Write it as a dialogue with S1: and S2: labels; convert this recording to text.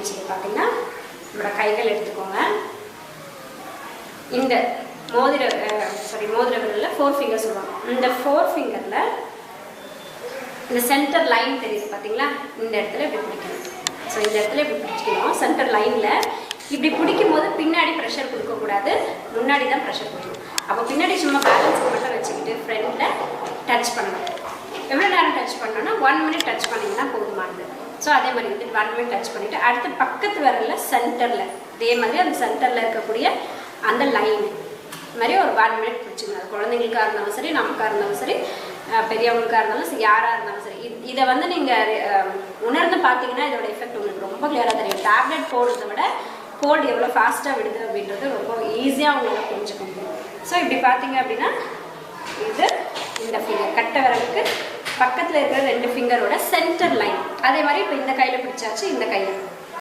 S1: அப்படின்னு சொல்லி பார்த்தீங்கன்னா நம்மளோட கைகள் எடுத்துக்கோங்க. இந்த மோதிர விரலில் 4 ஃபிங்கர் சொல்லுவாங்க. இந்த 4 ஃபிங்கரில் இந்த சென்டர் லைன் தெரியுது பார்த்தீங்களா, இந்த இடத்துல இப்படி பிடிக்கணும். ஸோ இந்த இடத்துல இப்படி பிடிச்சிக்கணும். சென்டர் லைனில் இப்படி பிடிக்கும் போது பின்னாடி ப்ரெஷர் கொடுக்கக்கூடாது, முன்னாடி தான் ப்ரெஷர் கொடுக்கணும். அப்போ பின்னாடி சும்மா பேலன்ஸ்க்கு மட்டும் வச்சுக்கிட்டு ஃப்ரண்டில் டச் பண்ணணும். எவ்வளோ நேரம் டச் பண்ணோன்னா 1 மினிட் டச் பண்ணிங்கன்னா போதுமானது. ஸோ அதே மாதிரி வந்து 1 மினிட் டச் பண்ணிவிட்டு அடுத்து பக்கத்து விரலில் சென்டரில் இதே மாதிரி அந்த சென்டரில் இருக்கக்கூடிய அந்த லைன் இது மாதிரி ஒரு 1 மினிட் பிடிச்சிக்கணும். அது குழந்தைங்களுக்காக இருந்தாலும் சரி, நமக்காக இருந்தாலும் சரி, பெரியவங்களுக்காக இருந்தாலும் சரி, யாராக இருந்தாலும் சரி. இதை வந்து நீங்கள் உணர்ந்து பார்த்தீங்கன்னா இதோட எஃபெக்ட் உங்களுக்கு ரொம்ப கிளியராக தெரியும். டேப்லெட் போடுறத விட கோல்டு எவ்வளோ ஃபாஸ்ட்டாக விடுது அப்படின்றது ரொம்ப ஈஸியாக உங்களால் புரிஞ்சுக்க முடியும். ஸோ இப்படி பார்த்தீங்க அப்படின்னா இது இந்த ஃபிங்கர் கட்டை விரலுக்கு பக்கத்தில் இருக்கிற 2 ஃபிங்கரோட சென்டர் லைன். அதே மாதிரி இப்போ இந்த கையில் பிடிச்சாச்சு, இந்த கையில்